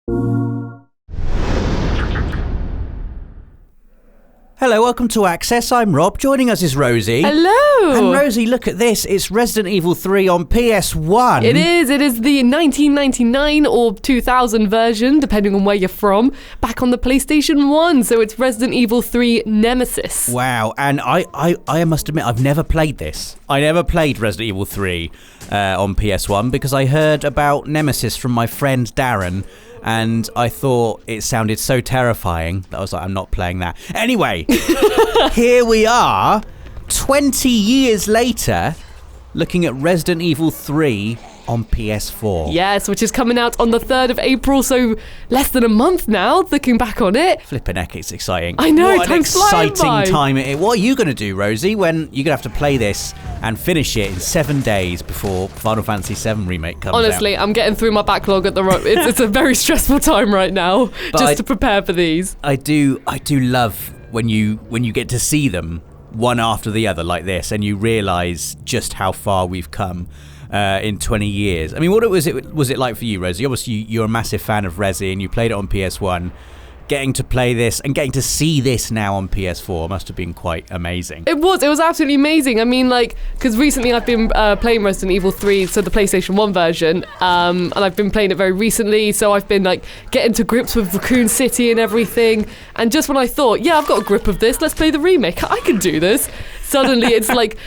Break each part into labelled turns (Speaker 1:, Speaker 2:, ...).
Speaker 1: Hello, welcome to Access. I'm Rob. Joining us is Rosie.
Speaker 2: Hello.
Speaker 1: And Rosie, look at this. It's Resident Evil 3 on PS1.
Speaker 2: It is. It is the 1999 or 2000 version, depending on where you're from, back on the PlayStation 1. So it's Resident Evil 3 Nemesis.
Speaker 1: Wow. And I must admit, I've never played this. I never played Resident Evil 3 on PS1 because I heard about Nemesis from my friend Darren. And I thought it sounded so terrifying that I was like, I'm not playing that. Anyway, here we are, 20 years later, looking at Resident Evil 3 on PS4.
Speaker 2: Yes, which is coming out on the 3rd of April, so less than a month now, looking back on it.
Speaker 1: Flippin' heck, it's exciting.
Speaker 2: I know,
Speaker 1: what an exciting time it is. What are you going to do, Rosie, when you're going to have to play this and finish it in 7 days before Final Fantasy VII Remake comes out?
Speaker 2: Honestly, I'm getting through my backlog at the it's a very stressful time right now, to prepare for these.
Speaker 1: I do love when you get to see them one after the other like this, and you realise just how far we've come in 20 years. I mean, what was it like for you, Rosie? Obviously, you're a massive fan of Resi, and you played it on PS1. Getting to play this and getting to see this now on PS4 must have been quite amazing.
Speaker 2: It was absolutely amazing. I mean, because recently I've been playing Resident Evil 3, so the PlayStation 1 version, and I've been playing it very recently, so I've been getting to grips with Raccoon City and everything, and just when I thought, yeah, I've got a grip of this, let's play the remake, I can do this, suddenly it's like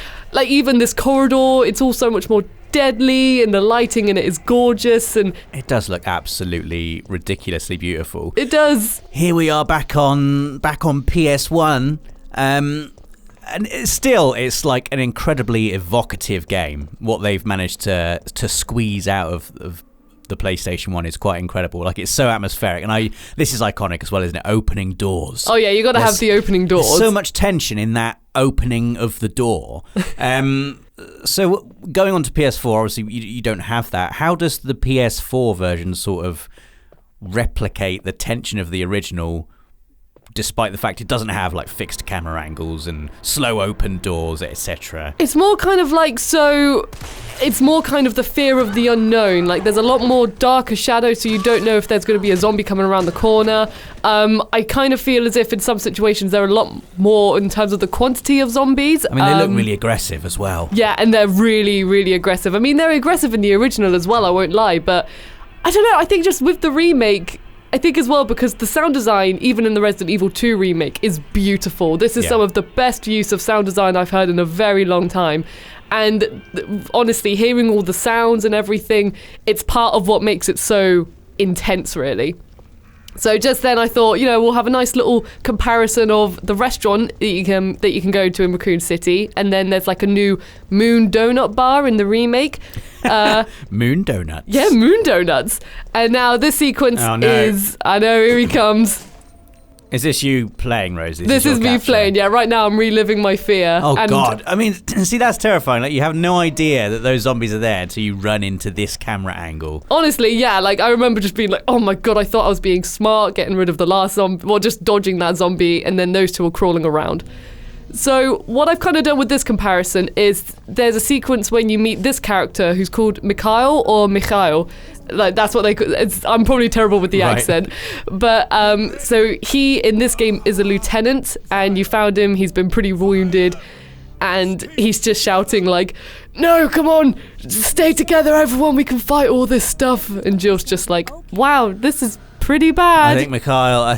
Speaker 2: even this corridor, it's all so much more deadly, and the lighting in it is gorgeous, and
Speaker 1: it does look absolutely ridiculously beautiful.
Speaker 2: It does.
Speaker 1: Here we are back on PS1, and it's like an incredibly evocative game. What they've managed to squeeze out of the PlayStation 1 is quite incredible. Like, it's so atmospheric, and this is iconic as well, isn't it? Opening doors.
Speaker 2: Oh yeah, you got to have the opening doors.
Speaker 1: There's so much tension in that opening of the door. So going on to PS4, obviously you don't have that. How does the PS4 version sort of replicate the tension of the original, despite the fact it doesn't have fixed camera angles and slow open doors, etc.?
Speaker 2: It's more kind of it's more kind of the fear of the unknown. There's a lot more darker shadow, so you don't know if there's going to be a zombie coming around the corner. I kind of feel as if in some situations there are a lot more in terms of the quantity of zombies.
Speaker 1: I mean, they look really aggressive as well.
Speaker 2: Yeah, and they're really, really aggressive. I mean, they're aggressive in the original as well, I won't lie, but I don't know, I think just with the remake, I think as well, because the sound design, even in the Resident Evil 2 remake, is beautiful. This is some of the best use of sound design I've heard in a very long time. And honestly, hearing all the sounds and everything, it's part of what makes it so intense, really. So just then I thought, we'll have a nice little comparison of the restaurant that you can go to in Raccoon City, and then there's a new Moon Donut bar in the remake.
Speaker 1: Moon Donuts.
Speaker 2: Yeah, Moon Donuts. And now this sequence is... I know, here he comes.
Speaker 1: Is this you playing, Rosie?
Speaker 2: This is me playing, yeah. Right now I'm reliving my fear.
Speaker 1: Oh, God. I mean, see, that's terrifying. You have no idea that those zombies are there until you run into this camera angle.
Speaker 2: Honestly, yeah. I remember just being oh my God, I thought I was being smart, getting rid of the last zombie, well, just dodging that zombie, and then those two are crawling around. So what I've kind of done with this comparison is there's a sequence when you meet this character who's called Mikhail or Mikhail. That's what I'm probably terrible with the accent. But so he in this game is a lieutenant, and you found him, he's been pretty wounded, and he's just shouting no, come on, stay together everyone, we can fight all this stuff. And Jill's just wow, this is pretty bad.
Speaker 1: I think Mikhail, I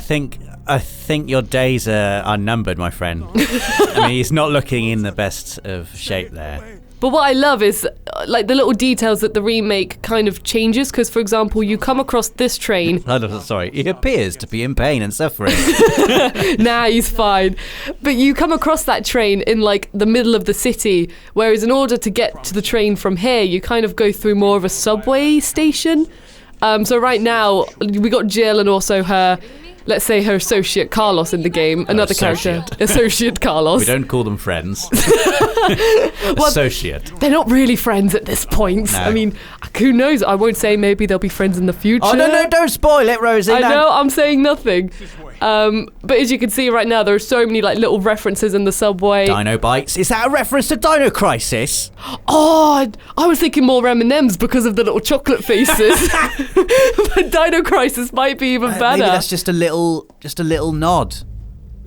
Speaker 1: think your days are numbered, my friend. I mean, he's not looking in the best of shape there.
Speaker 2: But what I love is the little details that the remake kind of changes, because, for example, you come across this train.
Speaker 1: Sorry, he appears to be in pain and suffering.
Speaker 2: Nah, he's fine. But you come across that train in the middle of the city, whereas in order to get to the train from here, you kind of go through more of a subway station. So right now, we got Jill and also her let's say, her associate Carlos in the game. Another character, Associate Carlos.
Speaker 1: We don't call them friends. Associate.
Speaker 2: They're not really friends at this point.
Speaker 1: No.
Speaker 2: I mean, who knows? I won't say maybe they'll be friends in the future.
Speaker 1: Oh, no, don't spoil it, Rosie.
Speaker 2: I know, I'm saying nothing. But as you can see right now, there are so many like little references in the subway.
Speaker 1: Dino Bites. Is that a reference to Dino Crisis?
Speaker 2: Oh, I was thinking more M&M's because of the little chocolate faces. But Dino Crisis might be even better.
Speaker 1: Maybe that's just a little nod.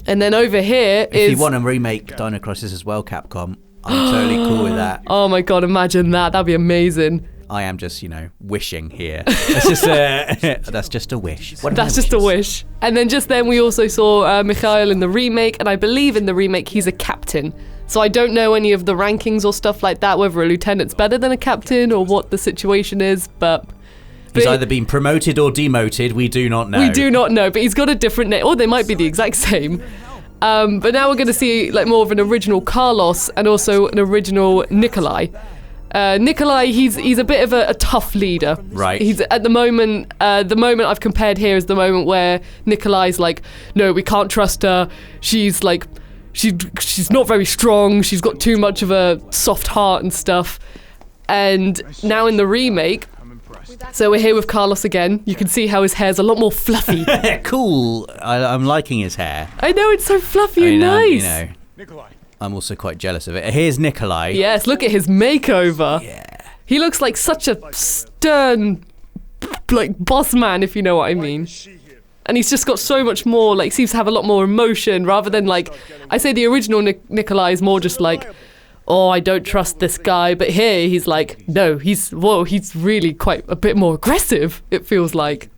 Speaker 2: And then over here
Speaker 1: If you want to remake Dino Crisis as well, Capcom, I'm totally cool with that.
Speaker 2: Oh my god, imagine that. That'd be amazing.
Speaker 1: I am just, wishing here. That's just a wish.
Speaker 2: That's just a wish. And then just then we also saw Mikhail in the remake, and I believe in the remake he's a captain. So I don't know any of the rankings or stuff like that, whether a lieutenant's better than a captain or what the situation is, but...
Speaker 1: He's either been promoted or demoted, we do not know.
Speaker 2: We do not know, but he's got a different name, or they might be the exact same. But now we're going to see like more of an original Carlos and also an original Nikolai. Nikolai, he's a bit of a tough leader.
Speaker 1: Right.
Speaker 2: He's at the moment I've compared here is the moment where Nikolai's like, no, we can't trust her. She's like, she's not very strong. She's got too much of a soft heart and stuff. And now in the remake, so we're here with Carlos again. You can see how his hair's a lot more fluffy.
Speaker 1: Cool. I'm liking his hair.
Speaker 2: I know, it's so fluffy and nice.
Speaker 3: Nikolai.
Speaker 1: I'm also quite jealous of it. Here's Nikolai.
Speaker 2: Yes, look at his makeover.
Speaker 1: Yeah.
Speaker 2: He looks like such a stern, like, boss man, if you know what I mean. And he's just got so much more, like, seems to have a lot more emotion, rather than, like, I say the original Nikolai is more just like, oh, I don't trust this guy. But here, he's like, no, he's really quite a bit more aggressive, it feels like.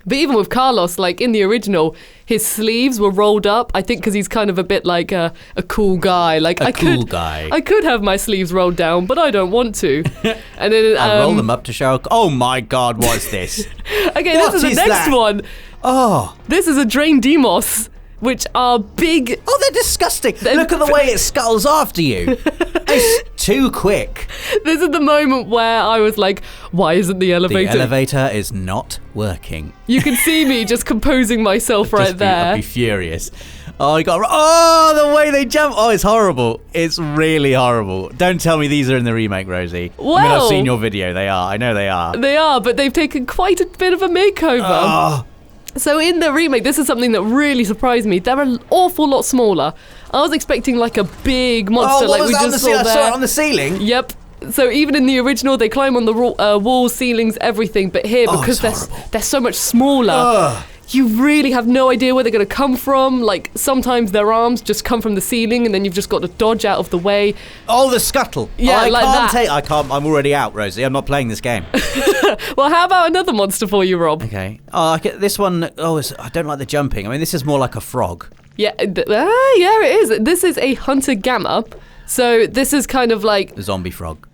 Speaker 2: But even with Carlos, like in the original, his sleeves were rolled up. I think because he's kind of a bit like a cool guy. Like I could have my sleeves rolled down, but I don't want to. And then
Speaker 1: I roll them up to show. Oh my God, what's this?
Speaker 2: Okay,
Speaker 1: What
Speaker 2: this is the
Speaker 1: is
Speaker 2: next
Speaker 1: that?
Speaker 2: one.
Speaker 1: Oh,
Speaker 2: This is a Drain Demos, which are big.
Speaker 1: oh, they're disgusting. Look at the way it scuttles after you. It's too quick.
Speaker 2: This is the moment where I was like, why isn't the
Speaker 1: The
Speaker 2: elevator?
Speaker 1: elevator is not working.
Speaker 2: You can see me just composing myself right there.
Speaker 1: I'd be furious. Oh, the way they jump. Oh, it's horrible. It's really horrible. Don't tell me these are in the remake, Rosie. I mean, I've
Speaker 2: Well-
Speaker 1: seen your video. They are. I know they are.
Speaker 2: They are, but they've taken quite a bit of a makeover.
Speaker 1: Oh,
Speaker 2: So in the remake, this is something that really surprised me. They're an awful lot smaller. I was expecting like a big monster
Speaker 1: what
Speaker 2: like
Speaker 1: was
Speaker 2: we
Speaker 1: that on
Speaker 2: just
Speaker 1: the
Speaker 2: saw
Speaker 1: ceiling? I
Speaker 2: there.
Speaker 1: saw it on the ceiling.
Speaker 2: Yep. So even in the original, they climb on the walls, ceilings, everything. But here, because
Speaker 1: it's horrible.
Speaker 2: they're so much smaller,
Speaker 1: Ugh.
Speaker 2: you really have no idea where they're going to come from. Like sometimes their arms just come from the ceiling, and then you've just got to dodge out of the way.
Speaker 1: Oh, the scuttle.
Speaker 2: Yeah, like that.
Speaker 1: I can't. I'm already out, Rosie. I'm not playing this game.
Speaker 2: Well, how about another monster for you, Rob?
Speaker 1: Okay. Oh, this one. Oh, I don't like the jumping. I mean, this is more like a frog.
Speaker 2: Yeah, yeah, it is. This is a hunter gamma. So this is kind of like
Speaker 1: The zombie frog.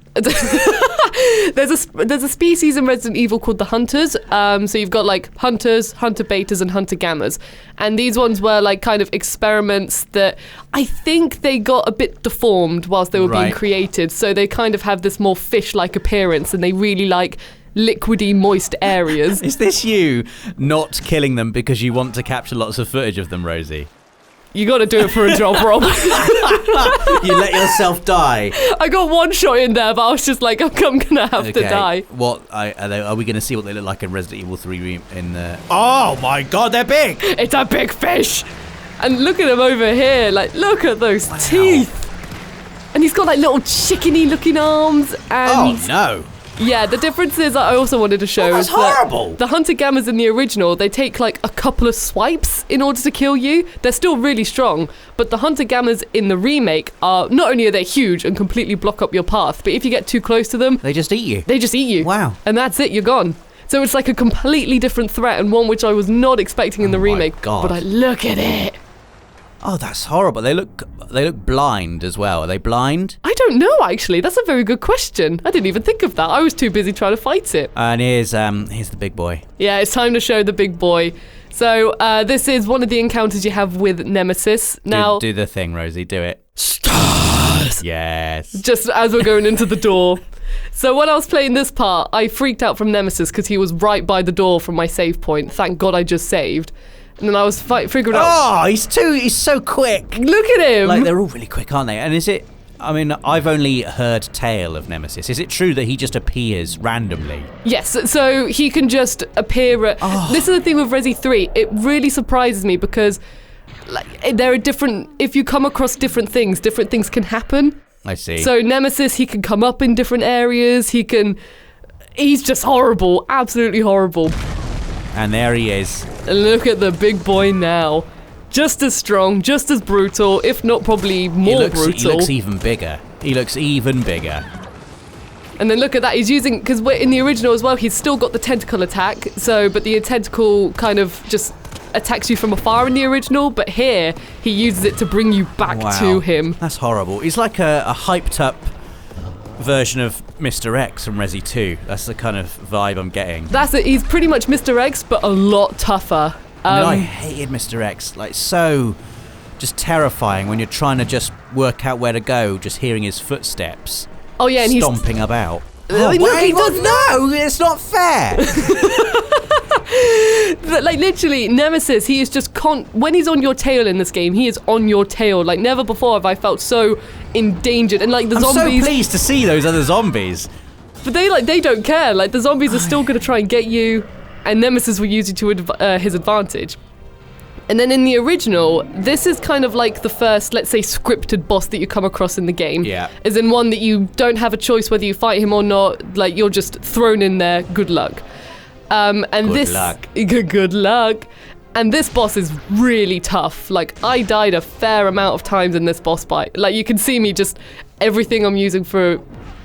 Speaker 2: there's a species in Resident Evil called the Hunters. So you've got like hunters, hunter betas, and hunter gammas, and these ones were like kind of experiments that I think they got a bit deformed whilst they were being
Speaker 1: Right.
Speaker 2: created. So they kind of have this more fish-like appearance, and they really like liquidy, moist areas.
Speaker 1: Is this you not killing them because you want to capture lots of footage of them, Rosie?
Speaker 2: You got to do it for a job, Rob.
Speaker 1: You let yourself die.
Speaker 2: I got one shot in there, but I was just like, I'm gonna have to die.
Speaker 1: What are we going to see what they look like in Resident Evil 3 in the? Oh my God, they're big.
Speaker 2: It's a big fish. And look at him over here. Like, look at those teeth. And he's got like little chickeny looking arms. And
Speaker 1: Oh no.
Speaker 2: yeah, the difference is I also wanted to show
Speaker 1: That's
Speaker 2: is that
Speaker 1: horrible.
Speaker 2: the hunter gammas in the original, they take like a couple of swipes in order to kill you. They're still really strong, but the hunter gammas in the remake are not only are they huge and completely block up your path, but if you get too close to them,
Speaker 1: They just eat you.
Speaker 2: they just eat you.
Speaker 1: Wow.
Speaker 2: And that's it, you're gone. So it's like a completely different threat, and one which I was not expecting in the
Speaker 1: Oh my
Speaker 2: remake.
Speaker 1: God.
Speaker 2: But look at it.
Speaker 1: Oh, that's horrible. They look blind as well. Are they blind?
Speaker 2: I don't know, actually. That's a very good question. I didn't even think of that. I was too busy trying to fight it.
Speaker 1: And here's the big boy.
Speaker 2: Yeah, it's time to show the big boy. So this is one of the encounters you have with Nemesis. Now,
Speaker 1: Do the thing, Rosie. Do it.
Speaker 2: stars.
Speaker 1: Yes.
Speaker 2: Just as we're going into the door. So when I was playing this part, I freaked out from Nemesis because he was right by the door from my save point. Thank God I just saved. And then I was figuring out.
Speaker 1: Oh, he's so quick.
Speaker 2: Look at him.
Speaker 1: Like, they're all really quick, aren't they? And is it... I mean, I've only heard tale of Nemesis. Is it true that he just appears randomly?
Speaker 2: Yes, so he can just appear at... This is the thing with Resi 3. It really surprises me because there are different... If you come across different things can happen.
Speaker 1: I see.
Speaker 2: So Nemesis, he can come up in different areas. He's just horrible. Absolutely horrible.
Speaker 1: And there he is.
Speaker 2: And look at the big boy now. Just as strong, just as brutal, if not probably more brutal.
Speaker 1: He looks even bigger. He looks even bigger.
Speaker 2: And then look at that, he's using, because in the original as well, he's still got the tentacle attack, but the tentacle kind of just attacks you from afar in the original, but here, he uses it to bring you back to him.
Speaker 1: That's horrible. He's like a hyped up version of Mr. X from Resi 2. That's the kind of vibe I'm getting.
Speaker 2: That's it, he's pretty much Mr. X, but a lot tougher.
Speaker 1: I hated Mr. X, like so just terrifying when you're trying to just work out where to go, just hearing his footsteps.
Speaker 2: Oh yeah, and he's
Speaker 1: stomping about.
Speaker 2: Look, he does
Speaker 1: no, it's not fair.
Speaker 2: Like literally, Nemesis, he is just when he's on your tail in this game, he is on your tail. Like never before have I felt so endangered. And like the zombies.
Speaker 1: I'm so pleased to see those other zombies.
Speaker 2: But they don't care. Like the zombies are still going to try and get you. And Nemesis will use it to his advantage. And then in the original, this is kind of like the first, let's say, scripted boss that you come across in the game.
Speaker 1: Yeah.
Speaker 2: As in one that you don't have a choice whether you fight him or not. Like, you're just thrown in there. Good luck. Good luck. And this boss is really tough. Like, I died a fair amount of times in this boss fight. Like, you can see me just... Everything I'm using for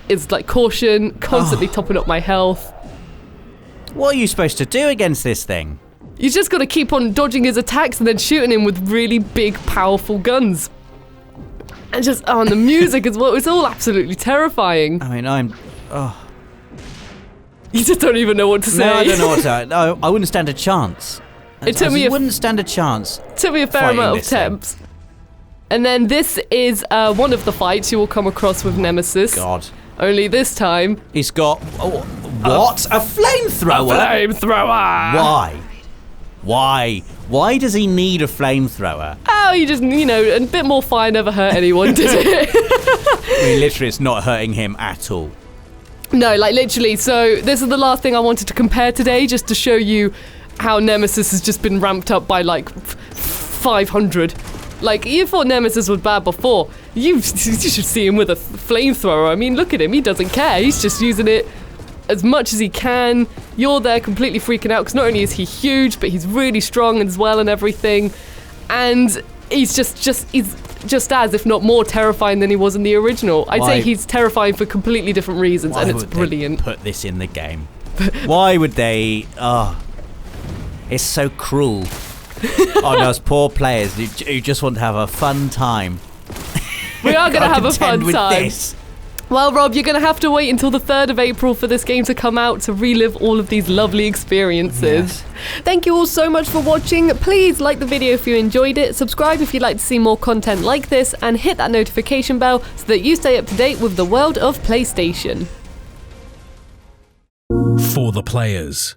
Speaker 2: is, like, caution, constantly topping up my health.
Speaker 1: What are you supposed to do against this thing?
Speaker 2: You just got to keep on dodging his attacks and then shooting him with really big, powerful guns. And just, and the music as well. It's all absolutely terrifying.
Speaker 1: I mean,
Speaker 2: You just don't even know what to say.
Speaker 1: No, I don't know what to... No, I wouldn't stand a chance. Wouldn't stand a chance.
Speaker 2: It took me a fair amount of attempts. And then this is one of the fights you will come across with Nemesis.
Speaker 1: God.
Speaker 2: Only this time...
Speaker 1: He's got... what? A flamethrower?
Speaker 2: A flamethrower!
Speaker 1: Why? Why does he need a flamethrower?
Speaker 2: Oh, you just, a bit more fire never hurt anyone, did it?
Speaker 1: I mean, literally, it's not hurting him at all.
Speaker 2: No, like, literally. So, this is the last thing I wanted to compare today, just to show you how Nemesis has just been ramped up by, like, 500. Like, you thought Nemesis was bad before. You should see him with a flamethrower. I mean, look at him. He doesn't care. He's just using it as much as he can. You're there completely freaking out because not only is he huge, but he's really strong as well and everything. And he's just as, if not more, terrifying than he was in the original. I'd say he's terrifying for completely different reasons, and it's brilliant.
Speaker 1: Why would they put this in the game? Why would they? Oh, it's so cruel. Oh, those poor players who just want to have a fun time.
Speaker 2: We are going to have a fun time.
Speaker 1: This.
Speaker 2: Well, Rob, you're going to have to wait until the 3rd of April for this game to come out to relive all of these lovely experiences.
Speaker 1: Yes.
Speaker 2: Thank you all so much for watching. Please like the video if you enjoyed it, subscribe if you'd like to see more content like this, and hit that notification bell so that you stay up to date with the world of PlayStation.
Speaker 3: For the players.